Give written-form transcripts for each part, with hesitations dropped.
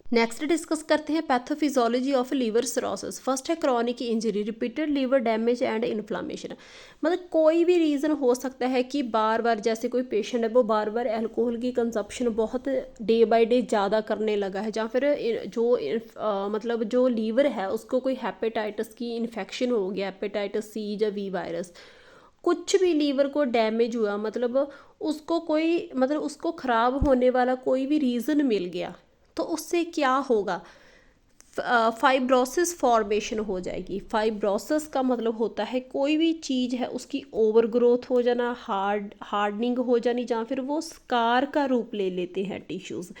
Next discuss करते हैं pathophysiology of liver cirrhosis. First है chronic injury, repeated liver damage and inflammation. मतलब कोई भी रीज़न हो सकता है कि बार बार, जैसे कोई पेशेंट है वो बार बार अल्कोहल की कंजप्शन बहुत डे बाय डे ज़्यादा करने लगा है, या फिर मतलब जो लीवर है उसको कोई हेपेटाइटिस की इन्फेक्शन हो गया, हेपेटाइटिस सी या वी वायरस, कुछ भी लीवर को डैमेज हुआ, मतलब उसको कोई, मतलब उसको ख़राब होने वाला कोई भी रीज़न मिल गया, तो उससे क्या होगा, फाइब्रोसिस फॉर्मेशन हो जाएगी। फाइब्रोसिस का मतलब होता है कोई भी चीज़ है उसकी ओवर ग्रोथ हो जाना, हार्डनिंग हो जानी, या फिर वो स्कार का रूप ले लेते हैं टिश्यूज़।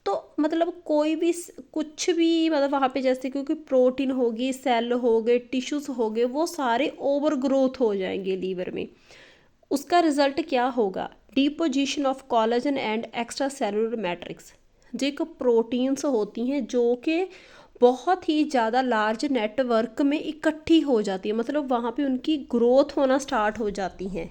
तो मतलब कोई भी कुछ भी, मतलब वहाँ पे जैसे क्योंकि प्रोटीन होगी, सेल हो गए, टिश्यूज़ हो गए, वो सारे ओवर ग्रोथ हो जाएंगे लीवर में। उसका रिजल्ट क्या होगा, deposition of collagen and extra cellular matrix, जो एक प्रोटीन्स होती हैं जो कि बहुत ही ज़्यादा लार्ज नेटवर्क में इकट्ठी हो जाती है, मतलब वहाँ पे उनकी ग्रोथ होना स्टार्ट हो जाती हैं।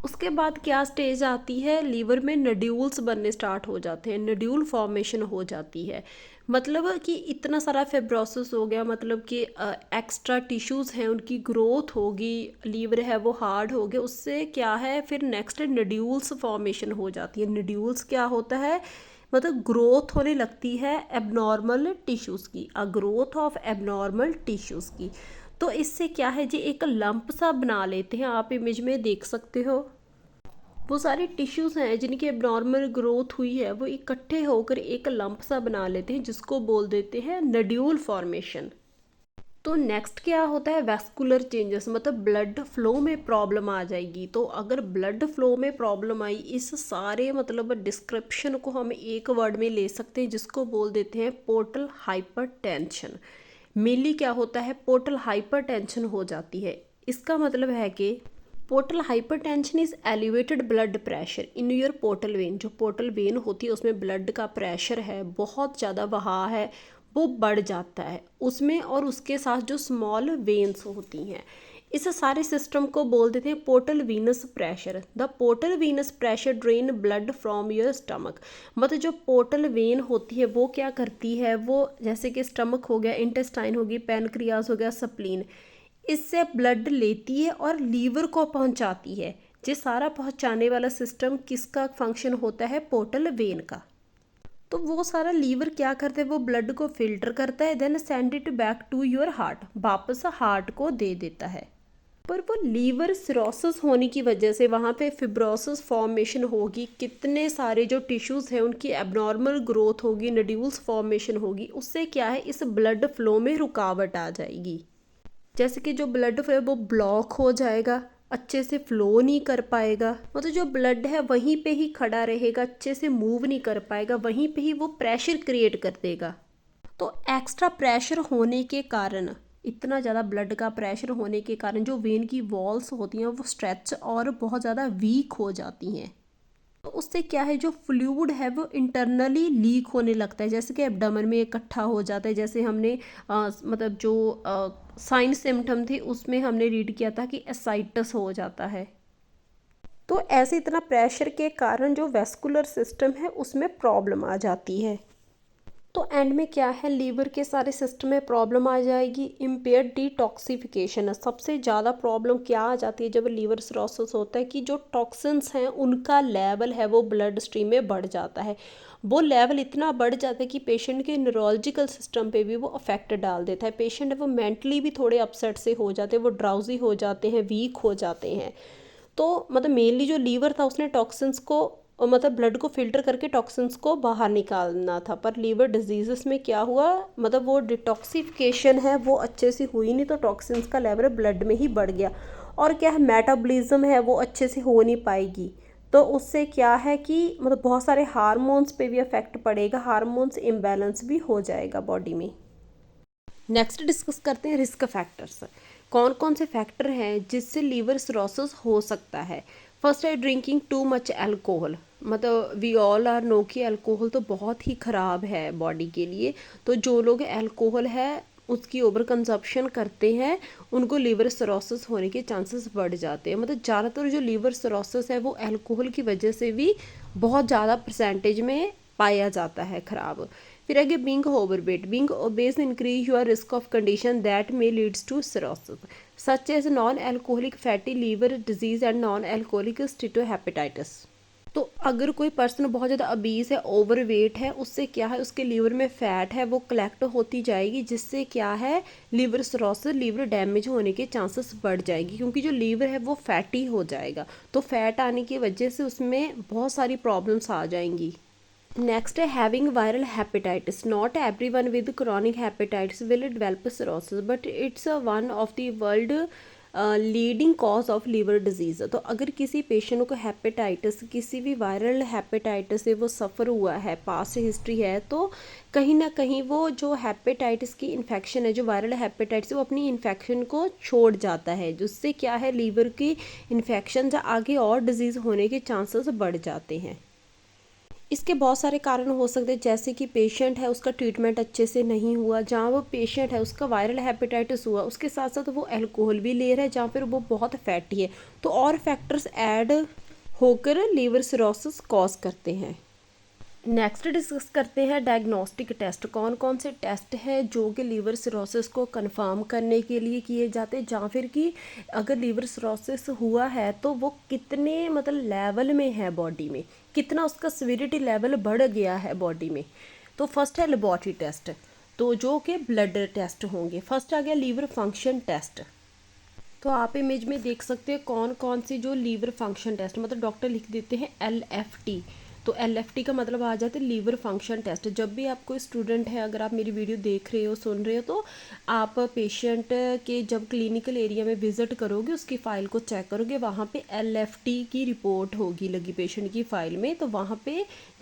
उसके बाद क्या स्टेज आती है, लीवर में नड्यूल्स बनने स्टार्ट हो जाते हैं, नड्यूल फॉर्मेशन हो जाती है। मतलब कि इतना सारा फेब्रोसिस हो गया, मतलब कि एक्स्ट्रा टिश्यूज़ हैं उनकी ग्रोथ होगी, लीवर है वो हार्ड हो गया, उससे क्या है फिर नेक्स्ट नड्यूल्स फॉर्मेशन हो जाती है। नड्यूल्स क्या होता है, मतलब ग्रोथ होने लगती है एबनॉर्मल टिश्यूज़ की, a growth of abnormal tissues की। तो इससे क्या है जी, एक लंप सा बना लेते हैं, आप इमेज में देख सकते हो। वो सारे टिश्यूज़ हैं जिनकी एबनॉर्मल ग्रोथ हुई है, वो इकट्ठे होकर एक लंप सा बना लेते हैं, जिसको बोल देते हैं नड्यूल फॉर्मेशन। तो नेक्स्ट क्या होता है, वैस्कुलर चेंजेस, मतलब ब्लड फ्लो में प्रॉब्लम आ जाएगी। तो अगर ब्लड फ्लो में प्रॉब्लम आई, इस सारे मतलब डिस्क्रिप्शन को हम एक वर्ड में ले सकते हैं, जिसको बोल देते हैं पोर्टल हाइपरटेंशन। मेनली क्या होता है, पोर्टल हाइपरटेंशन हो जाती है। इसका मतलब है कि portal hypertension is elevated blood pressure in your portal vein. जो पोर्टल वेन होती है उसमें ब्लड का प्रेशर है, बहुत ज़्यादा बहाव है, वो बढ़ जाता है उसमें, और उसके साथ जो स्मॉल वेन्स होती हैं, इस सारे सिस्टम को बोल देते हैं portal Venus pressure. The portal Venus pressure drain blood from your stomach. मतलब जो पोर्टल वेन होती है वो क्या करती है, वो जैसे कि स्टमक हो गया, इंटेस्टाइन होगी, पैनक्रियाज हो गया, स्प्लीन, इससे ब्लड लेती है और लीवर को पहुंचाती है। ये सारा पहुंचाने वाला सिस्टम किसका फंक्शन होता है, पोर्टल वेन का। तो वो सारा लीवर क्या करता है, वो ब्लड को फिल्टर करता है, then send it back to your heart, वापस हार्ट को दे देता है। पर वो लीवर सिरोसिस होने की वजह से वहाँ पे फिब्रोसिस फॉर्मेशन होगी, कितने सारे जो टिश्यूज़ हैं उनकी एबनॉर्मल ग्रोथ होगी, नड्यूल्स फॉर्मेशन होगी, उससे क्या है, इस ब्लड फ्लो में रुकावट आ जाएगी। जैसे कि जो ब्लड है वो ब्लॉक हो जाएगा, अच्छे से फ्लो नहीं कर पाएगा, मतलब जो ब्लड है वहीं पे ही खड़ा रहेगा, अच्छे से मूव नहीं कर पाएगा, वहीं पे ही वो प्रेशर क्रिएट कर देगा। तो एक्स्ट्रा प्रेशर होने के कारण, इतना ज़्यादा ब्लड का प्रेशर होने के कारण जो वेन की वॉल्स होती हैं वो स्ट्रेच और बहुत ज़्यादा वीक हो जाती हैं। तो उससे क्या है, जो फ्लूइड है वो इंटरनली लीक होने लगता है, जैसे कि एब्डोमेन में इकट्ठा हो जाता है। जैसे हमने मतलब जो साइन सिम्टम थे उसमें हमने रीड किया था कि एसाइटिस हो जाता है। तो ऐसे इतना प्रेशर के कारण जो वेस्कुलर सिस्टम है उसमें प्रॉब्लम आ जाती है। तो एंड में क्या है, लीवर के सारे सिस्टम में प्रॉब्लम आ जाएगी। इम्पेयर डिटॉक्सिफिकेशन है, सबसे ज़्यादा प्रॉब्लम क्या आ जाती है जब लीवर सिरोसिस होता है, कि जो टॉक्सिन्स हैं उनका लेवल है वो ब्लड स्ट्रीम में बढ़ जाता है। वो लेवल इतना बढ़ जाता है कि पेशेंट के न्यूरोलॉजिकल सिस्टम पे भी वो अफेक्ट डाल देता है। पेशेंट है वो मेंटली भी थोड़े अपसेट से हो जाते हैं, वो ड्राउजी हो जाते हैं, वीक हो जाते हैं। तो मतलब मेनली जो लीवर था उसने टॉक्सिन्स को, मतलब ब्लड को फिल्टर करके टॉक्सिन्स को बाहर निकालना था, पर लीवर डिजीज़ में क्या हुआ, मतलब वो डिटॉक्सिफिकेशन है वो अच्छे से हुई नहीं, तो टॉक्सिन्स का लेवल ब्लड में ही बढ़ गया। और क्या है, मेटाबॉलिज्म है वो अच्छे से हो नहीं पाएगी। तो उससे क्या है कि मतलब बहुत सारे हार्मोन्स पे भी अफेक्ट पड़ेगा, हार्मोन्स इम्बैलेंस भी हो जाएगा बॉडी में। नेक्स्ट डिस्कस करते हैं रिस्क फैक्टर्स। कौन कौन से फैक्टर हैं जिससे लीवर सिरोसिस हो सकता है। फर्स्ट है ड्रिंकिंग टू मच अल्कोहल। मतलब वी ऑल आर नो कि अल्कोहल तो बहुत ही ख़राब है बॉडी के लिए। तो जो लोग अल्कोहल है उसकी ओवर कंजप्शन करते हैं, उनको लीवर सिरोसिस होने के चांसेस बढ़ जाते हैं। मतलब ज़्यादातर जो लीवर सिरोसिस है वो अल्कोहल की वजह से भी बहुत ज़्यादा परसेंटेज में पाया जाता है ख़राब। फिर आगे being overweight, being obese increase your risk of condition that may leads to cirrhosis such as non alcoholic fatty liver disease and non alcoholic steatohepatitis. तो अगर कोई पर्सन बहुत ज़्यादा अबीस है, ओवरवेट है, उससे क्या है, उसके लीवर में फ़ैट है वो कलेक्ट होती जाएगी, जिससे क्या है लीवर सिरोसिस, लीवर डैमेज होने के चांसेस बढ़ जाएगी, क्योंकि जो लीवर है वो फैटी हो जाएगा। तो फैट आने की वजह से उसमें बहुत सारी प्रॉब्लम्स आ जाएंगी। नेक्स्ट है having viral hepatitis, not everyone with chronic hepatitis will develop cirrhosis but it's one of the world leading cause of liver disease. तो अगर किसी पेशेंट को हेपेटाइटिस, किसी भी वायरल हेपेटाइटिस से वो सफ़र हुआ है, पास्ट हिस्ट्री है, तो कहीं ना कहीं वो जो हेपेटाइटिस की इन्फेक्शन है, जो वायरल हेपेटाइटिस, वो अपनी इन्फेक्शन को छोड़ जाता है, जिससे क्या है लीवर की इन्फेक्शन या आगे और डिजीज़ होने के चांसेस बढ़ जाते हैं। इसके बहुत सारे कारण हो सकते हैं, जैसे कि पेशेंट है उसका ट्रीटमेंट अच्छे से नहीं हुआ, जहाँ वो पेशेंट है उसका वायरल हेपेटाइटिस हुआ, उसके साथ साथ वो अल्कोहल भी ले रहा है, जहाँ फिर वो बहुत फैटी है, तो और फैक्टर्स ऐड होकर लीवर सिरोसिस कॉज करते हैं। नेक्स्ट डिस्कस करते हैं डायग्नोस्टिक टेस्ट, कौन कौन से टेस्ट है जो कि लीवर सिरोसिस को कंफर्म करने के लिए किए जाते हैं, जहाँ फिर कि अगर लीवर सिरोसिस हुआ है तो वो कितने मतलब लेवल में है बॉडी में, कितना उसका सिविरिटी लेवल बढ़ गया है बॉडी में। तो फर्स्ट है लेबोरेटरी टेस्ट, तो जो कि ब्लड टेस्ट होंगे। फर्स्ट आ गया लीवर फंक्शन टेस्ट। तो आप इमेज में देख सकते हैं कौन कौन सी जो लीवर फंक्शन टेस्ट, मतलब डॉक्टर लिख देते हैं LFT। तो LFT का मतलब आ जाता है लीवर फंक्शन टेस्ट। जब भी आप कोई स्टूडेंट है, अगर आप मेरी वीडियो देख रहे हो, सुन रहे हो, तो आप पेशेंट के जब क्लिनिकल एरिया में विजिट करोगे, उसकी फ़ाइल को चेक करोगे, वहाँ पे LFT की रिपोर्ट होगी लगी पेशेंट की फ़ाइल में, तो वहाँ पे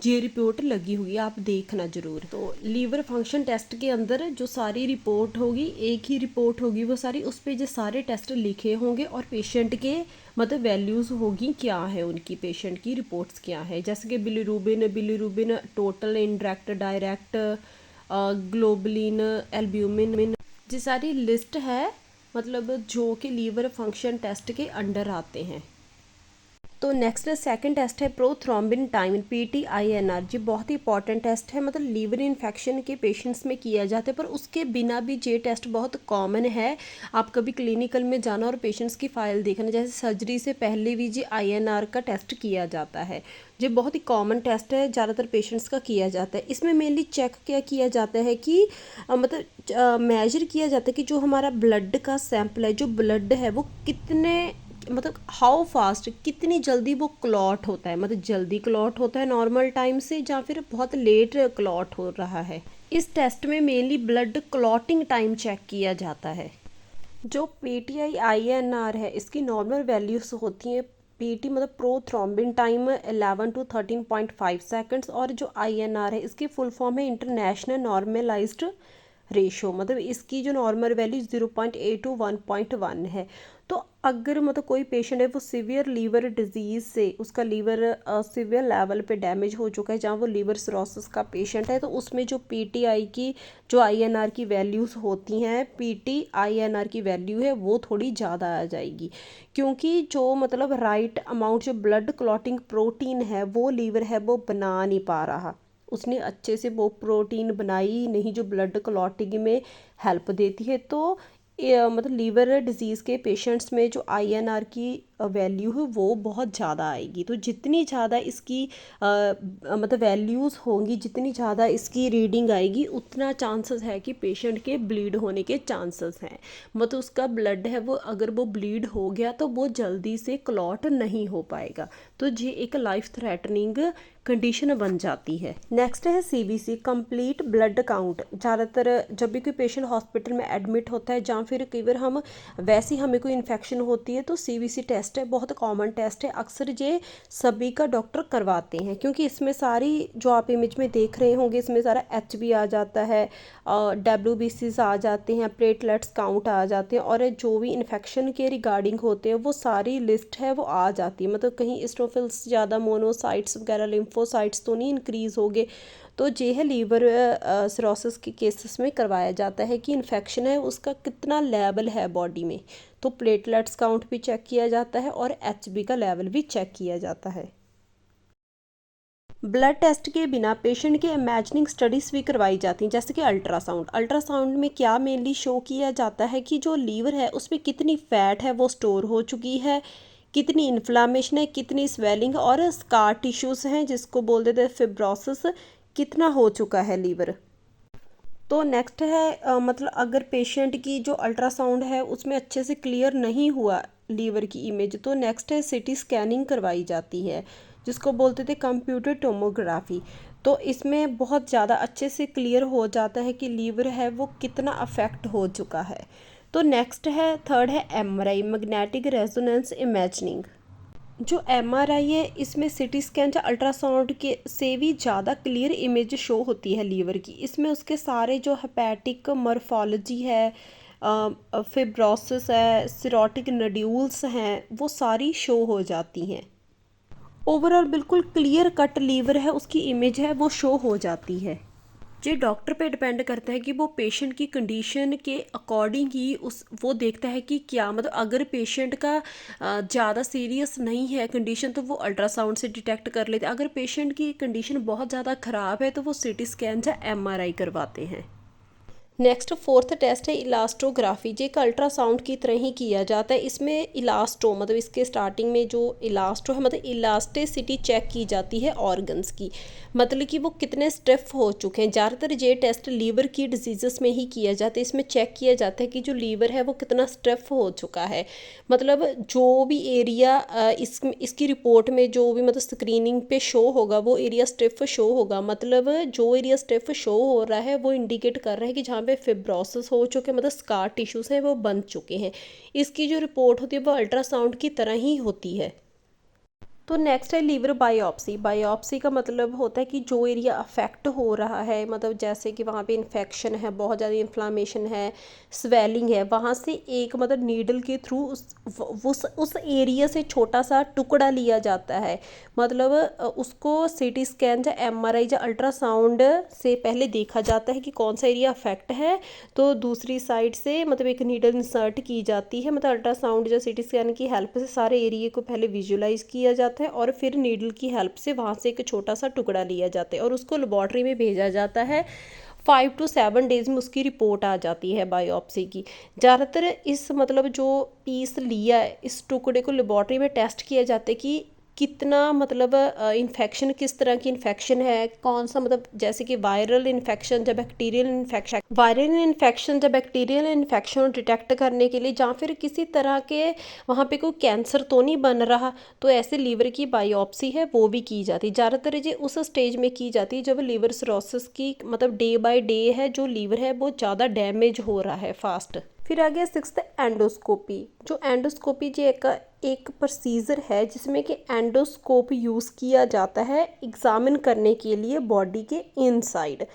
ये रिपोर्ट लगी हुई है, आप देखना ज़रूर। तो लीवर फंक्शन टेस्ट के अंदर जो सारी रिपोर्ट होगी, एक ही रिपोर्ट होगी वो सारी, उस पर जो सारे टेस्ट लिखे होंगे और पेशेंट के मतलब वैल्यूज़ होगी क्या है उनकी, पेशेंट की रिपोर्ट्स क्या है, जैसे कि bilirubin total, indirect, direct, globulin, albumin, ये सारी लिस्ट है, मतलब जो कि लीवर फंक्शन टेस्ट के अंडर आते हैं। तो नेक्स्ट सेकंड टेस्ट है प्रोथ्रोम्बिन टाइम, PTINR। जी बहुत ही इंपॉर्टेंट टेस्ट है, मतलब लीवर इन्फेक्शन के पेशेंट्स में किया जाता है, पर उसके बिना भी ये टेस्ट बहुत कॉमन है। आप कभी क्लिनिकल में जाना और पेशेंट्स की फ़ाइल देखना, जैसे सर्जरी से पहले भी जी INR का टेस्ट किया जाता है। ये बहुत ही कॉमन टेस्ट है, ज़्यादातर पेशेंट्स का किया जाता है। इसमें मेनली चेक क्या किया जाता है कि मतलब मेजर किया जाता है कि जो हमारा ब्लड का सैंपल है, जो ब्लड है वो कितने मतलब हाउ फास्ट, कितनी जल्दी वो क्लॉट होता है, मतलब जल्दी क्लॉट होता है नॉर्मल टाइम से, या फिर बहुत लेट क्लॉट हो रहा है। इस टेस्ट में mainly blood clotting time check किया जाता है। जो PTINR है, इसकी नॉर्मल वैल्यूज होती हैं, PT मतलब प्रोथ्रोम्बिन टाइम 11 to 13.5 सेकेंड्स, और जो INR है इसकी फुल फॉर्म है इंटरनेशनल नॉर्मलाइज्ड रेशो, मतलब इसकी जो नॉर्मल वैल्यू 0.8 to 1.1 है। तो अगर मतलब कोई पेशेंट है वो सीवियर लीवर डिजीज़ से, उसका लीवर सीवियर लेवल पे डैमेज हो चुका है, जहाँ वो लीवर सिरोसिस का पेशेंट है, तो उसमें जो PTI की जो INR की वैल्यूज़ होती हैं, PTINR की वैल्यू है वो थोड़ी ज़्यादा आ जाएगी, क्योंकि जो मतलब राइट अमाउंट जो ब्लड क्लॉटिंग प्रोटीन है वो लीवर है वो बना नहीं पा रहा, उसने अच्छे से वो प्रोटीन बनाई नहीं जो ब्लड क्लॉटिंग में हेल्प देती है। तो मतलब लीवर डिजीज़ के पेशेंट्स में जो INR की वैल्यू है वो बहुत ज़्यादा आएगी। तो जितनी ज़्यादा इसकी मतलब वैल्यूज़ होंगी, जितनी ज़्यादा इसकी रीडिंग आएगी, उतना चांसेस है कि पेशेंट के ब्लीड होने के चांसेस हैं, मतलब उसका ब्लड है वो अगर वो ब्लीड हो गया तो वो जल्दी से क्लॉट नहीं हो पाएगा, तो ये एक लाइफ थ्रेटनिंग कंडीशन बन जाती है। नेक्स्ट है CBC, कंप्लीट ब्लड काउंट। ज़्यादातर जब भी कोई पेशेंट हॉस्पिटल में एडमिट होता है, जहाँ फिर कई बार हम वैसे ही हमें कोई इन्फेक्शन होती है, तो CBC टेस्ट है, बहुत कॉमन टेस्ट है, अक्सर ये सभी का डॉक्टर करवाते हैं, क्योंकि इसमें सारी जो आप इमेज में देख रहे होंगे, इसमें सारा HB आ जाता है, WBCs आ जाते हैं, प्लेटलेट्स काउंट आ जाते हैं, और जो भी इन्फेक्शन के रिगार्डिंग होते हैं वो सारी लिस्ट है वो आ जाती है, मतलब कहीं स्टोफिल्स ज़्यादा, मोनोसाइट्स वगैरह, लिम्फोसाइट्स तो नहीं इंक्रीज़ हो गए। तो ये है लीवर सिरोसिस के केसेस में करवाया जाता है कि इन्फेक्शन है उसका कितना लेवल है बॉडी में, तो प्लेटलेट्स काउंट भी चेक किया जाता है और HB का लेवल भी चेक किया जाता है। ब्लड टेस्ट के बिना पेशेंट की इमेजिनिंग स्टडीज़ भी करवाई जाती हैं, जैसे कि अल्ट्रासाउंड। अल्ट्रासाउंड में क्या मेनली शो किया जाता है कि जो लीवर है उसमें कितनी फ़ैट है वो स्टोर हो चुकी है, कितनी इन्फ्लामेशन है, कितनी स्वेलिंग और स्कार टिश्यूज़ हैं जिसको बोल देते हैं फिब्रोसिस, कितना हो चुका है लीवर। तो नेक्स्ट है मतलब अगर पेशेंट की जो अल्ट्रासाउंड है उसमें अच्छे से क्लियर नहीं हुआ लीवर की इमेज, तो नेक्स्ट है सिटी स्कैनिंग करवाई जाती है जिसको बोलते थे कंप्यूटर टोमोग्राफी। तो इसमें बहुत ज़्यादा अच्छे से क्लियर हो जाता है कि लीवर है वो कितना अफेक्ट हो चुका है। तो नेक्स्ट है थर्ड है एमआरआई, मैग्नेटिक रेजोनेंस इमेजिंग। जो एमआरआई है इसमें सिटी स्कैन या अल्ट्रासाउंड के से भी ज़्यादा क्लियर इमेज शो होती है लीवर की। इसमें उसके सारे जो हेपेटिक मॉर्फोलॉजी है, फिब्रोसिस है, सिरोटिक नड्यूल्स हैं, वो सारी शो हो जाती हैं। ओवरऑल बिल्कुल क्लियर कट लीवर है, उसकी इमेज है वो शो हो जाती है। ये डॉक्टर पे डिपेंड करता है कि वो पेशेंट की कंडीशन के अकॉर्डिंग ही उस वो देखता है कि क्या मतलब अगर पेशेंट का ज़्यादा सीरियस नहीं है कंडीशन तो वो अल्ट्रासाउंड से डिटेक्ट कर लेते हैं। अगर पेशेंट की कंडीशन बहुत ज़्यादा ख़राब है तो वो सीटी स्कैन या एमआरआई करवाते हैं। नेक्स्ट फोर्थ टेस्ट है इलास्टोग्राफी, जो एक अल्ट्रासाउंड की तरह ही किया जाता है। इसमें इलास्टो मतलब इसके स्टार्टिंग में जो इलास्टो है मतलब इलास्टिसिटी चेक की जाती है ऑर्गन्स की, मतलब कि वो कितने स्टिफ हो चुके हैं। ज़्यादातर ये टेस्ट लीवर की डिजीज़ में ही किया जाता है। इसमें चेक किया जाता है कि जो लीवर है वो कितना स्टिफ हो चुका है, मतलब जो भी एरिया इसकी रिपोर्ट में जो भी मतलब स्क्रीनिंग पे शो होगा वो एरिया स्टिफ शो होगा। मतलब जो एरिया स्टिफ शो हो रहा है वो इंडिकेट कर रहा है कि जहाँ पे फिब्रोसिस हो चुके हैं, मतलब स्कार टिश्यूज हैं वो बन चुके हैं। इसकी जो रिपोर्ट होती है वो अल्ट्रासाउंड की तरह ही होती है। तो नेक्स्ट है लीवर बायोप्सी। बायोप्सी का मतलब होता है कि जो एरिया अफेक्ट हो रहा है, मतलब जैसे कि वहाँ पे इन्फेक्शन है, बहुत ज़्यादा इन्फ्लामेशन है, स्वेलिंग है, वहाँ से एक मतलब नीडल के थ्रू उस एरिया से छोटा सा टुकड़ा लिया जाता है। मतलब उसको सीटी स्कैन या एमआरआई या अल्ट्रासाउंड से पहले देखा जाता है कि कौन सा एरिया अफेक्ट है, तो दूसरी साइड से मतलब एक नीडल इंसर्ट की जाती है। मतलब अल्ट्रासाउंड या सीटी स्कैन की हेल्प से सारे एरिया को पहले विजुलाइज किया जाता है और फिर नीडल की हेल्प से वहाँ से एक छोटा सा टुकड़ा लिया जाता है और उसको लेबॉर्ट्री में भेजा जाता है। 5 to 7 डेज़ में उसकी रिपोर्ट आ जाती है बायोप्सी की। ज़्यादातर इस मतलब जो पीस लिया है इस टुकड़े को लेबॉर्ट्री में टेस्ट किया जाता है कि कितना मतलब इन्फेक्शन, किस तरह की इन्फेक्शन है, कौन सा मतलब जैसे कि वायरल इन्फेक्शन या बैक्टीरियल इन्फेक्शन डिटेक्ट करने के लिए, या फिर किसी तरह के वहाँ पे कोई कैंसर तो नहीं बन रहा, तो ऐसे लीवर की बायोप्सी है वो भी की जाती है। ज़्यादातर ये उस स्टेज में की जाती है जब लीवर सिरोसिस की मतलब डे बाय डे है जो लीवर है वो ज़्यादा डैमेज हो रहा है फास्ट। फिर आ गया सिक्स्थ एंडोस्कोपी। जो एंडोस्कोपी जो एक प्रोसीजर है जिसमें कि एंडोस्कोप यूज़ किया जाता है एग्जामिन करने के लिए बॉडी के इनसाइड।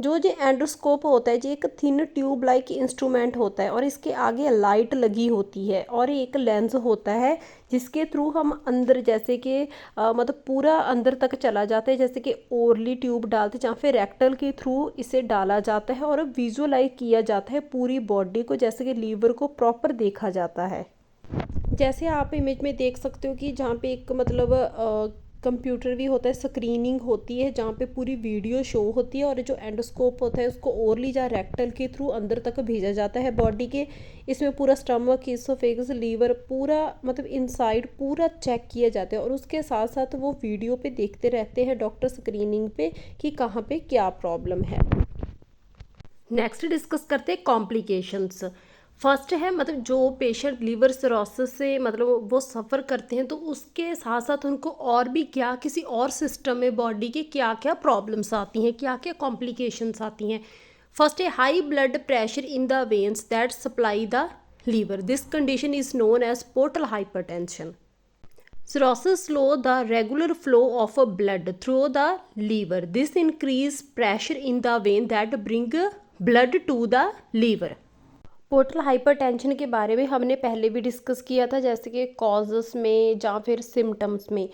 जो एंडोस्कोप होता है जो एक थिन ट्यूब लाइक इंस्ट्रूमेंट होता है और इसके आगे लाइट लगी होती है और एक लेंस होता है जिसके थ्रू हम अंदर जैसे कि मतलब पूरा अंदर तक चला जाता है, जैसे कि ओरली ट्यूब डालते जहाँ फिर रेक्टल के थ्रू इसे डाला जाता है और विजुअलाइज किया जाता है पूरी बॉडी को, जैसे कि लीवर को प्रॉपर देखा जाता है। जैसे आप इमेज में देख सकते हो कि जहाँ पे एक मतलब कंप्यूटर भी होता है, स्क्रीनिंग होती है जहाँ पे पूरी वीडियो शो होती है और जो एंडोस्कोप होता है उसको ओरली या रेक्टल के थ्रू अंदर तक भेजा जाता है बॉडी के। इसमें पूरा स्टमक, इसोफेगस, लीवर पूरा मतलब इनसाइड पूरा चेक किया जाता है और उसके साथ साथ वो वीडियो पे देखते रहते हैं डॉक्टर स्क्रीनिंग पे कि कहाँ पे क्या प्रॉब्लम है। नेक्स्ट डिस्कस करते हैं कॉम्प्लिकेशंस। फर्स्ट है मतलब जो पेशेंट लीवर सिरोसिस से मतलब वो सफ़र करते हैं तो उसके साथ साथ उनको और भी क्या किसी और सिस्टम में बॉडी के क्या क्या प्रॉब्लम्स आती हैं, क्या क्या कॉम्प्लिकेशंस आती हैं। फर्स्ट है high blood pressure in the veins that supply the liver. This condition is known as portal hypertension. Cirrhosis slow the regular flow of blood through the liver. This increase pressure in the vein that bring blood to the liver. Portal hypertension के बारे में हमने पहले भी discuss किया था, जैसे कि कॉजेस में या फिर सिम्टम्स में।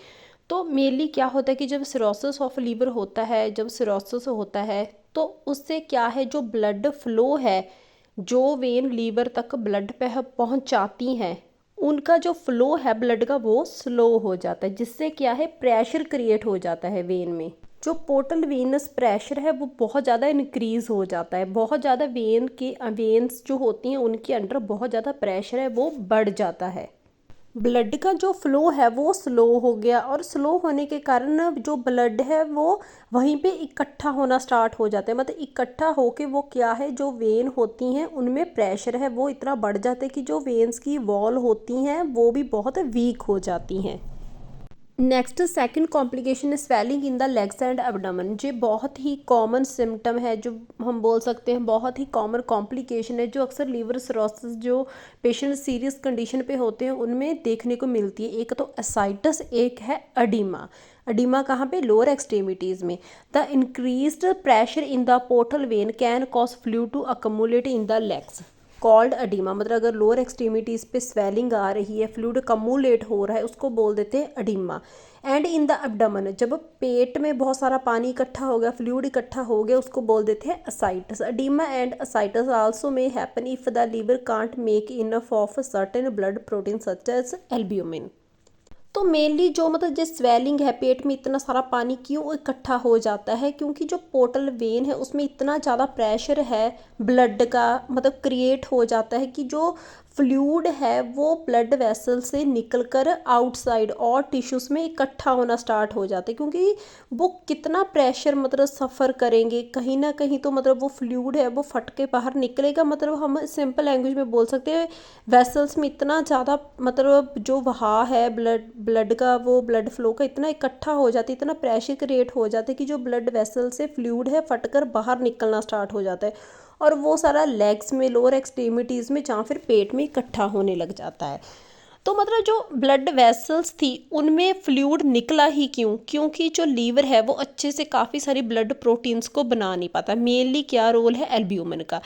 तो मेनली क्या होता है कि जब सिरोसिस ऑफ लीवर होता है, जब सिरोसिस होता है तो उससे क्या है जो ब्लड फ्लो है, जो वेन लीवर तक ब्लड पहुंचाती हैं उनका जो फ्लो है ब्लड का वो स्लो हो जाता है, जिससे क्या है प्रेशर क्रिएट हो जाता है वेन में। जो पोर्टल वेनस प्रेशर है वो बहुत ज़्यादा इंक्रीज़ हो जाता है, बहुत ज़्यादा वेन्स जो होती हैं उनके अंडर बहुत ज़्यादा प्रेशर है वो बढ़ जाता है। ब्लड का जो फ्लो है वो स्लो हो गया, और स्लो होने के कारण जो ब्लड है वो वहीं पे इकट्ठा होना स्टार्ट हो जाता है। मतलब इकट्ठा होके वो क्या है, जो वेन होती हैं उनमें प्रेशर है वो इतना बढ़ जाता है कि जो वेन्स की वॉल होती हैं वो भी बहुत वीक हो जाती हैं। नेक्स्ट सेकंड कॉम्प्लिकेशन है swelling in the legs and abdomen. ये बहुत ही कॉमन सिम्टम है, जो हम बोल सकते हैं बहुत ही कॉमन कॉम्प्लिकेशन है, जो अक्सर लीवर सिरोसिस जो पेशेंट सीरियस कंडीशन पे होते हैं उनमें देखने को मिलती है। एक तो एसाइटस, एक है अडीमा। अडीमा कहाँ पे, लोअर एक्सट्रीमिटीज़ में। The increased pressure in the portal vein can cause fluid to accumulate in the legs called oedema. मतलब अगर लोअर एक्सट्रीमिटीज़ पे स्वेलिंग आ रही है, फ्लूइड कम्युलेट हो रहा है, उसको बोल देते हैं oedema. And in the abdomen, जब पेट में बहुत सारा पानी इकट्ठा हो गया, फ्लूइड इकट्ठा हो गया, उसको बोल देते हैं ascites. Oedema and ascites also may happen if the liver can't make enough of certain blood protein such as albumin. तो मेनली जो मतलब जो स्वेलिंग है, पेट में इतना सारा पानी क्यों इकट्ठा हो जाता है, क्योंकि जो पोर्टल वेन है उसमें इतना ज़्यादा प्रेशर है ब्लड का, मतलब क्रिएट हो जाता है कि जो फ्लूइड है वो ब्लड वेसल से निकलकर आउटसाइड और टिश्यूज़ में इकट्ठा होना स्टार्ट हो जाता है। क्योंकि वो कितना प्रेशर मतलब सफ़र करेंगे, कहीं ना कहीं तो मतलब वो फ्लूइड है वो फट के बाहर निकलेगा। मतलब हम सिंपल लैंग्वेज में बोल सकते हैं वेसल्स में इतना ज़्यादा मतलब जो बहाव है ब्लड का, वो ब्लड फ्लो का इतना इकट्ठा हो जाता है, इतना प्रेशर क्रिएट हो जाता है कि जो ब्लड वेसल से फ्लूइड है फटकर बाहर निकलना स्टार्ट हो जाता है, और वो सारा लेग्स में, लोअर एक्सट्रीमिटीज़ में, जहाँ फिर पेट में इकट्ठा होने लग जाता है। तो मतलब जो ब्लड वेसल्स थी उनमें फ्लूइड निकला ही क्यों, क्योंकि जो लीवर है वो अच्छे से काफ़ी सारी ब्लड प्रोटीन्स को बना नहीं पाता। मेनली क्या रोल है एल्ब्यूमिन का,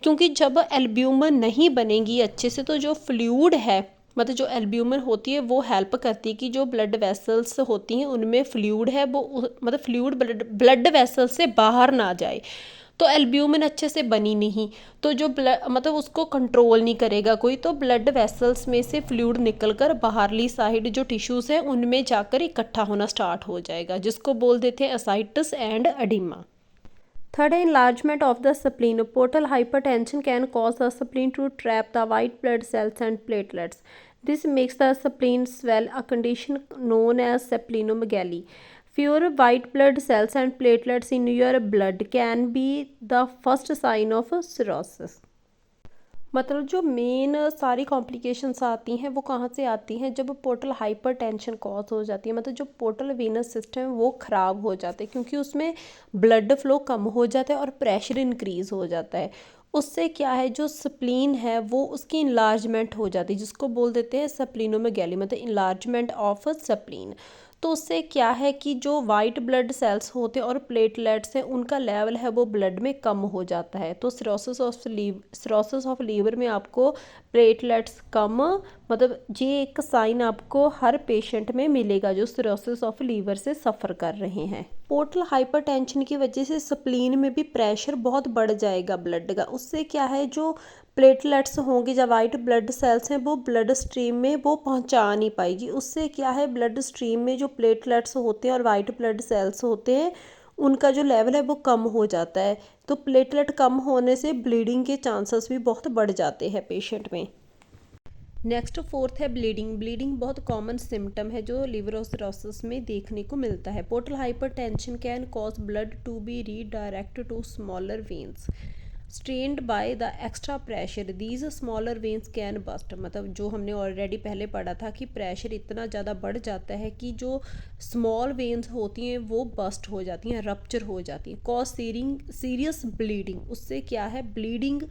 क्योंकि जब एल्ब्यूमिन नहीं बनेगी अच्छे से तो जो फ्लूइड है, मतलब जो एल्ब्यूमिन होती है वो हेल्प करती है कि जो ब्लड वेसल्स होती हैं उनमें फ्लूइड है वो मतलब फ्लूइड ब्लड वेसल से बाहर ना जाए। तो एल्ब्यूमिन अच्छे से बनी नहीं, तो जो मतलब उसको कंट्रोल नहीं करेगा कोई, तो ब्लड वेसल्स में से फ्लूइड निकलकर बाहरली साइड जो टिश्यूज़ हैं उनमें जाकर इकट्ठा होना स्टार्ट हो जाएगा, जिसको बोल देते हैं असाइटस एंड अडीमा। थर्ड है enlargement of the spleen. Portal hypertension can cause the spleen to trap the white blood cells and platelets. This makes the spleen swell, a condition known as splenomegaly. Fewer white blood cells and platelets in your blood can be the first sign of cirrhosis. मतलब जो main सारी complications आती हैं वो कहाँ से आती हैं, जब पोर्टल हाइपरटेंशन कॉज हो जाती है। मतलब जो पोर्टल वेनस सिस्टम है वो ख़राब हो जाता है, क्योंकि उसमें ब्लड फ्लो कम हो जाता है और प्रेशर इंक्रीज़ हो जाता है। उससे क्या है, जो स्प्लीन है वो उसकी इनलार्जमेंट हो जाती है, जिसको बोल देते हैं स्प्लीनोमेगैली, मतलब इनलार्जमेंट ऑफ स्प्लीन। तो उससे क्या है कि जो वाइट ब्लड सेल्स होते हैं और प्लेटलेट्स हैं उनका लेवल है वो ब्लड में कम हो जाता है। तो सिरोसिस ऑफ लीवर में आपको प्लेटलेट्स कम, मतलब ये एक साइन आपको हर पेशेंट में मिलेगा जो सिरोसिस ऑफ लीवर से सफ़र कर रहे हैं। पोर्टल हाइपरटेंशन की वजह से स्प्लीन में भी प्रेशर बहुत बढ़ जाएगा ब्लड का। उससे क्या है, जो प्लेटलेट्स होंगे, जब वाइट ब्लड सेल्स हैं वो ब्लड स्ट्रीम में वो पहुंचा नहीं पाएगी। उससे क्या है, ब्लड स्ट्रीम में जो प्लेटलेट्स होते हैं और वाइट ब्लड सेल्स होते हैं उनका जो लेवल है वो कम हो जाता है। तो प्लेटलेट कम होने से ब्लीडिंग के चांसेस भी बहुत बढ़ जाते हैं पेशेंट में। नेक्स्ट फोर्थ है ब्लीडिंग। ब्लीडिंग बहुत कॉमन सिम्टम है जो लिवर सिरोसिस में देखने को मिलता है। Portal hypertension can cause blood to be redirect to smaller veins strained by the extra pressure, these smaller veins can burst. मतलब जो हमने ऑलरेडी पहले पढ़ा था कि प्रेशर इतना ज़्यादा बढ़ जाता है कि जो स्मॉल वेन्स होती हैं वो बस्ट हो जाती हैं, रप्चर हो जाती हैं, कॉज सीरियस ब्लीडिंग। उससे क्या है, ब्लीडिंग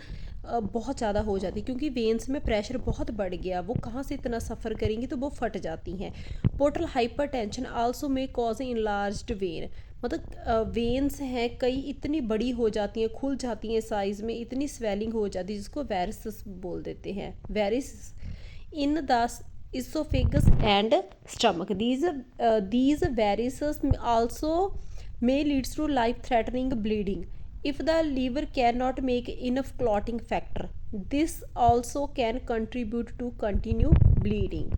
बहुत ज़्यादा हो जाती है, क्योंकि वेन्स में प्रेशर बहुत बढ़ गया, वो कहाँ से इतना सफ़र करेंगी तो वो फट जाती हैं। पोर्टल हाइपरटेंशन आल्सो में कॉज इनलार्ज्ड वेन, मतलब वेन्स हैं कई इतनी बड़ी हो जाती हैं, खुल जाती हैं साइज़ में, इतनी स्वेलिंग हो जाती है जिसको वेरिसेस बोल देते हैं। Varices in the oesophagus and stomach, these varices also may leads to life threatening bleeding if the liver cannot make enough clotting factor. This also can contribute to continue bleeding.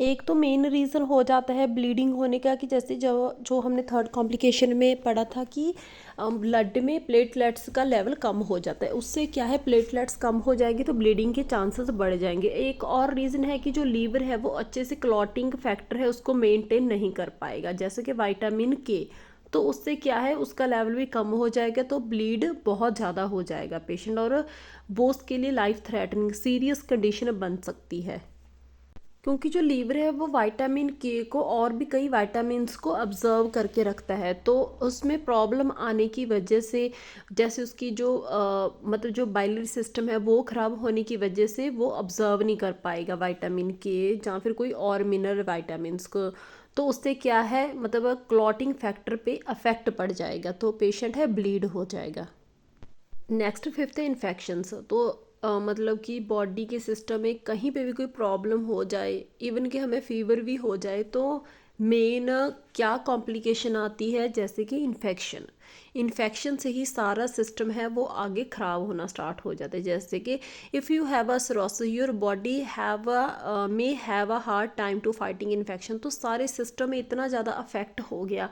एक तो main reason हो जाता है bleeding होने का कि जैसे जो जो हमने थर्ड कॉम्प्लिकेशन में पढ़ा था कि ब्लड में प्लेटलेट्स का लेवल कम हो जाता है। उससे क्या है, प्लेटलेट्स कम हो जाएगी तो ब्लीडिंग के चांसेस बढ़ जाएंगे। एक और रीज़न है कि जो लीवर है वो अच्छे से क्लॉटिंग फैक्टर है उसको मेंटेन नहीं कर पाएगा, जैसे कि विटामिन के। तो उससे क्या है, उसका लेवल भी कम हो जाएगा तो ब्लीड बहुत ज़्यादा हो जाएगा पेशेंट, और वो उसके लिए लाइफ थ्रेटनिंग सीरियस कंडीशन बन सकती है। क्योंकि जो लीवर है वो विटामिन के को और भी कई विटामिन्स को ऑब्जर्व करके रखता है, तो उसमें प्रॉब्लम आने की वजह से, जैसे उसकी जो मतलब जो बाइलरी सिस्टम है वो ख़राब होने की वजह से वो ऑब्जर्व नहीं कर पाएगा विटामिन के या फिर कोई और मिनरल विटामिन्स को। तो उससे क्या है, मतलब क्लॉटिंग फैक्टर पे अफेक्ट पड़ जाएगा तो पेशेंट है ब्लीड हो जाएगा। नेक्स्ट फिफ्थ है इन्फेक्शंस। तो मतलब कि बॉडी के सिस्टम में कहीं पे भी कोई प्रॉब्लम हो जाए, इवन कि हमें फीवर भी हो जाए, तो मेन क्या कॉम्प्लिकेशन आती है, जैसे कि इन्फेक्शन। इन्फेक्शन से ही सारा सिस्टम है वो आगे ख़राब होना स्टार्ट हो जाता है। जैसे कि if you have a cirrhosis your body have a may have a hard time to fighting infection. तो सारे सिस्टम में इतना ज़्यादा अफेक्ट हो गया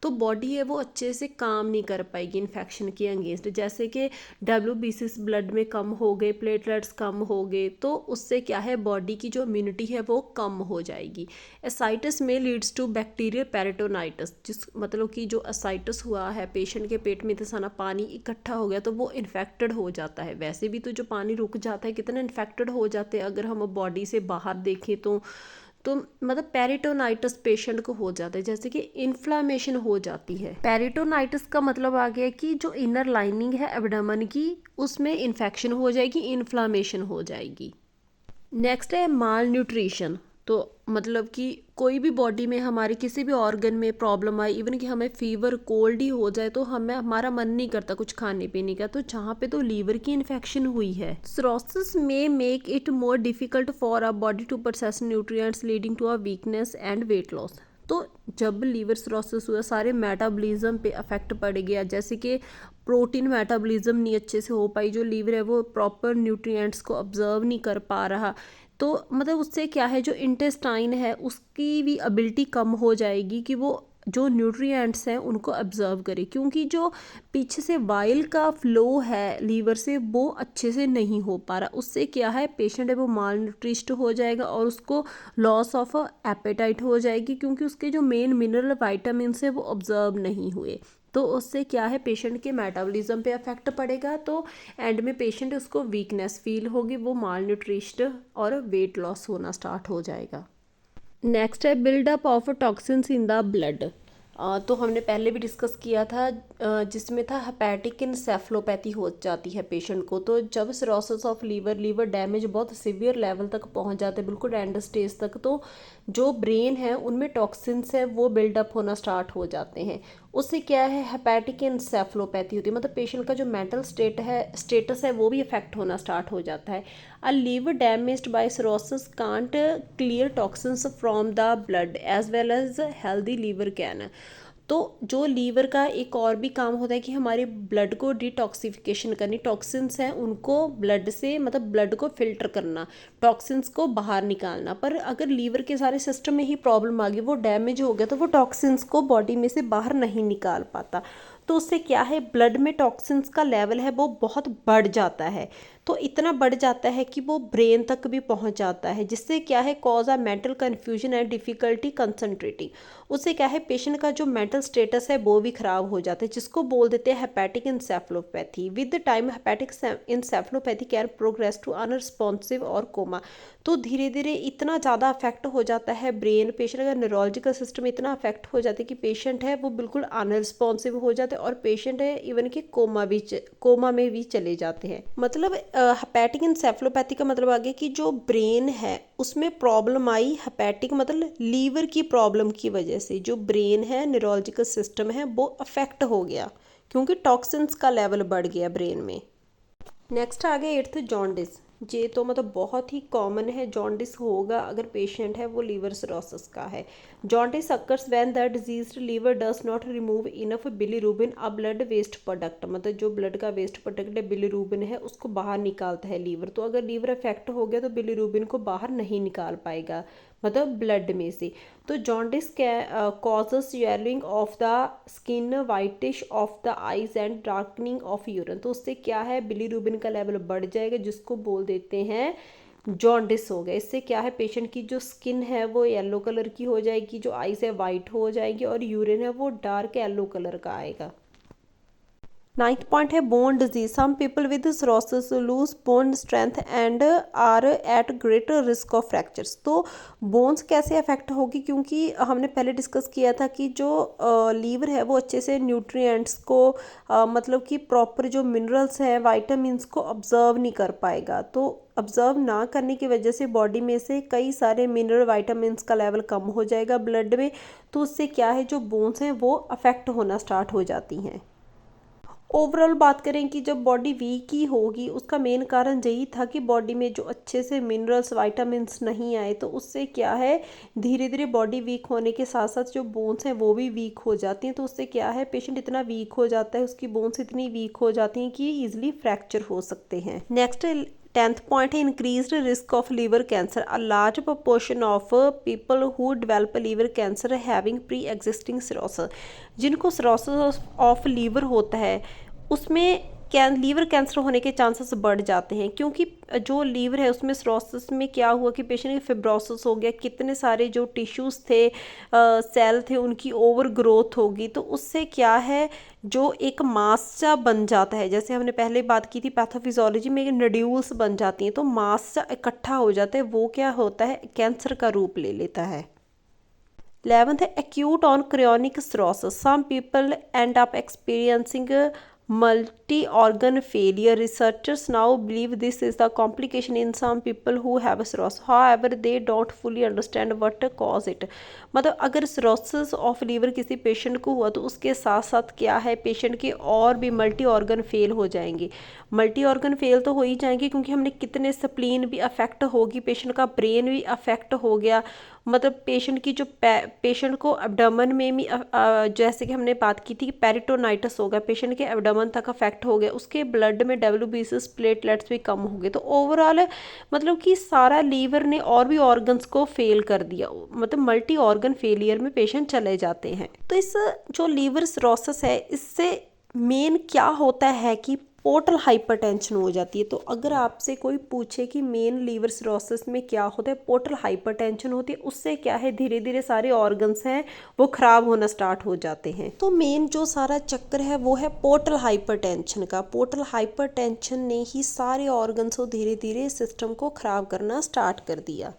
तो बॉडी है वो अच्छे से काम नहीं कर पाएगी इन्फेक्शन के अगेंस्ट। जैसे कि WBCs ब्लड में कम हो गए, प्लेटलेट्स कम हो गए, तो उससे क्या है, बॉडी की जो इम्यूनिटी है वो कम हो जाएगी। एसाइटिस में लीड्स टू बैक्टीरियल पेरिटोनाइटिस, जिस मतलब कि जो एसाइटिस हुआ है, पेशेंट के पेट में इतना सारा पानी इकट्ठा हो गया तो वो इन्फेक्टेड हो जाता है। वैसे भी तो जो पानी रुक जाता है कितना इन्फेक्टेड हो जाते हैं अगर हम बॉडी से बाहर देखें तो मतलब पेरिटोनाइटिस पेशेंट को हो जाता है, जैसे कि इन्फ्लामेशन हो जाती है। पेरिटोनाइटिस का मतलब आ गया कि जो इनर लाइनिंग है एब्डोमेन की उसमें इन्फेक्शन हो जाएगी, इन्फ्लामेशन हो जाएगी। नेक्स्ट है माल न्यूट्रिशन। तो मतलब कि कोई भी बॉडी में हमारे किसी भी ऑर्गन में प्रॉब्लम आई, इवन कि हमें फीवर कोल्ड ही हो जाए तो हमें हमारा मन नहीं करता कुछ खाने पीने का, तो जहाँ पे तो लीवर की इन्फेक्शन हुई है। सिरोसिस में make it more difficult for a body to process nutrients leading to a weakness and weight loss. तो जब लीवर सिरोसिस हुआ सारे मेटाबॉलिज्म पे अफेक्ट पड़ गया, जैसे कि प्रोटीन मेटाबॉलिज्म नहीं अच्छे से हो पाई, जो लीवर है वो प्रॉपर न्यूट्रिएंट्स को ऑब्जर्व नहीं कर पा रहा, तो मतलब उससे क्या है, जो इंटेस्टाइन है उसकी भी एबिलिटी कम हो जाएगी कि वो जो न्यूट्रिएंट्स हैं उनको ऑब्जर्व करे, क्योंकि जो पीछे से वाइल का फ्लो है लीवर से वो अच्छे से नहीं हो पा रहा। उससे क्या है, पेशेंट है वो माल न्यूट्रिस्ट हो जाएगा और उसको लॉस ऑफ एपेटाइट हो जाएगी, क्योंकि उसके जो मेन मिनरल वाइटामिन्स है वो ऑब्जर्व नहीं हुए। तो उससे क्या है, पेशेंट के मेटाबॉलिज्म पे अफेक्ट पड़ेगा, तो एंड में पेशेंट उसको वीकनेस फील होगी, वो माल न्यूट्रिश्ड और वेट लॉस होना स्टार्ट हो जाएगा। नेक्स्ट है buildup of toxins in the blood. तो हमने पहले भी डिस्कस किया था, जिसमें था हेपेटिक इंसेफ्लोपैथी हो जाती है पेशेंट को। तो जब सिरोसिस ऑफ लीवर डैमेज बहुत सिवियर लेवल तक पहुंच जाते हैं, बिल्कुल एंड स्टेज तक, तो जो ब्रेन है उनमें टॉक्सिन्स है वो बिल्डअप होना स्टार्ट हो जाते हैं। उससे क्या है, हेपेटिक इंसेफ्लोपैथी होती है, मतलब पेशेंट का जो मेंटल स्टेटस है वो भी अफेक्ट होना स्टार्ट हो जाता है। A liver damaged by cirrhosis can't clear toxins from the blood as well as healthy liver can. तो जो लीवर का एक और भी काम होता है कि हमारे ब्लड को डिटॉक्सिफिकेशन करनी, टॉक्सिन्स हैं उनको ब्लड से, मतलब ब्लड को फिल्टर करना, टॉक्सिन्स को बाहर निकालना। पर अगर लीवर के सारे सिस्टम में ही प्रॉब्लम आ गई, वो डैमेज हो गया, तो वो टॉक्सिन्स को बॉडी में से बाहर नहीं निकाल पाता। तो उससे क्या है, ब्लड में टॉक्सिन्स का लेवल है वो बहुत बढ़ जाता है, तो इतना बढ़ जाता है कि वो ब्रेन तक भी पहुंच जाता है, जिससे क्या है, cause a mental confusion and difficulty concentrating. उससे क्या है, पेशेंट का जो मेंटल स्टेटस है वो भी खराब हो जाता है, जिसको बोल देते हैं hepatic encephalopathy. With the time hepatic encephalopathy can progress to unresponsive और कोमा। तो धीरे धीरे इतना ज़्यादा अफेक्ट हो जाता है ब्रेन, पेशेंट का न्यूरोलॉजिकल सिस्टम इतना अफेक्ट हो जाता है कि पेशेंट है वो बिल्कुल अनरिस्पॉन्सिव हो जाते हैं, और पेशेंट है इवन कि कोमा में भी चले जाते हैं। मतलब हेपेटिक इंसेफ्लोपैथी का मतलब आ गया कि जो ब्रेन है उसमें प्रॉब्लम आई, हेपेटिक मतलब लीवर की प्रॉब्लम की वजह से जो ब्रेन है, न्यूरोलॉजिकल सिस्टम है वो अफेक्ट हो गया, क्योंकि टॉक्सिन्स का लेवल बढ़ गया ब्रेन में। नेक्स्ट आ गया एट्थ, जॉन्डिस। ये तो मतलब बहुत ही कॉमन है, जॉन्डिस होगा अगर पेशेंट है वो लीवर सिरोसिस का है। Jaundice occurs when the diseased liver does not remove enough bilirubin a blood waste product. मतलब जो ब्लड का वेस्ट प्रोडक्ट है बिलीरुबिन है उसको बाहर निकालता है लीवर। तो अगर लीवर अफेक्ट हो गया तो बिलीरुबिन को बाहर नहीं निकाल पाएगा, मतलब ब्लड में से। तो jaundice causes yellowing of the skin, whitish of the eyes and darkening of urine. तो उससे क्या है, बिलीरुबिन का लेवल बढ़ जाएगा जिसको बोल देते हैं जॉन्डिस हो गया। इससे क्या है, पेशेंट की जो स्किन है वो येलो कलर की हो जाएगी, जो आइज है वाइट हो जाएगी और यूरिन है वो डार्क येलो कलर का आएगा। नाइन्थ पॉइंट है bone disease. Some people with cirrhosis lose bone strength and are at greater risk of fractures. तो बोन्स कैसे अफेक्ट होगी, क्योंकि हमने पहले डिस्कस किया था कि जो लीवर है वो अच्छे से न्यूट्रिएंट्स को मतलब कि प्रॉपर जो मिनरल्स है, वाइटामिन्स को ऑब्जर्व नहीं कर पाएगा। तो ऑब्जर्व ना करने की वजह से बॉडी में से कई सारे मिनरल वाइटामिन्स का लेवल कम हो जाएगा ब्लड में। तो उससे क्या है, जो बोन्स हैं वो अफेक्ट होना स्टार्ट हो जाती हैं। ओवरऑल बात करें कि जब बॉडी वीक ही होगी, उसका मेन कारण यही था कि बॉडी में जो अच्छे से मिनरल्स वाइटामिन्स नहीं आए। तो उससे क्या है, धीरे धीरे बॉडी वीक होने के साथ साथ जो बोन्स हैं वो भी वीक हो जाती हैं। तो उससे क्या है, पेशेंट इतना वीक हो जाता है, उसकी बोन्स इतनी वीक हो जाती हैं कि ईजिली फ्रैक्चर हो सकते हैं। नेक्स्ट 10th पॉइंट है increased risk of liver cancer. A large proportion of people who develop liver cancer having pre existing cirrhosis. जिनको सिरोसिस ऑफ लीवर होता है उसमें लीवर कैंसर होने के चांसेस बढ़ जाते हैं, क्योंकि जो लीवर है उसमें सिरोसिस में क्या हुआ कि पेशेंट की फिब्रोसिस हो गया, कितने सारे जो टिश्यूज़ थे, सेल थे, उनकी ओवर ग्रोथ होगी। तो उससे क्या है, जो एक मास सा बन जाता है, जैसे हमने पहले बात की थी पैथोफिजियोलॉजी में, नड्यूल्स बन जाती हैं, तो मास सा इकट्ठा हो जाता है, वो क्या होता है, कैंसर का रूप ले लेता है। 11th है acute on chronic cirrhosis. Some people end up experiencing multi-organ failure. Researchers now believe this is the complication in some people who have cirrhosis. However, they don't fully understand what cause it. मतलब अगर cirrhosis of liver किसी patient को हुआ तो उसके साथ साथ क्या है, पेशेंट के और भी मल्टी ऑर्गन फेल हो जाएंगे। मल्टी ऑर्गन फेल तो हो ही जाएंगे क्योंकि हमने कितने स्प्लीन भी अफेक्ट होगी, पेशेंट का ब्रेन भी अफेक्ट हो गया। मतलब पेशेंट की जो पेशेंट को एब्डोमेन में भी जैसे कि हमने बात की थी कि पेरिटोनाइटिस हो गया, पेशेंट के एब्डोमेन तक अफेक्ट हो गया, उसके ब्लड में डब्ल्यूबीसीएस प्लेटलेट्स भी कम हो गए। तो ओवरऑल मतलब कि सारा लीवर ने और भी ऑर्गन्स को फेल कर दिया, मतलब मल्टी ऑर्गन फेलियर में पेशेंट चले जाते हैं। तो इस जो लीवर सिरोसिस है, इससे मेन क्या होता है कि पोर्टल हाइपरटेंशन हो जाती है। तो अगर आपसे कोई पूछे कि मेन लीवर सिरोसिस में क्या होता है, पोर्टल हाइपरटेंशन होती है। उससे क्या है, धीरे धीरे सारे ऑर्गन्स हैं वो खराब होना स्टार्ट हो जाते हैं। तो मेन जो सारा चक्कर है वो है पोर्टल हाइपरटेंशन का। पोर्टल हाइपरटेंशन ने ही सारे ऑर्गन्स को धीरे धीरे सिस्टम को खराब करना स्टार्ट कर दिया।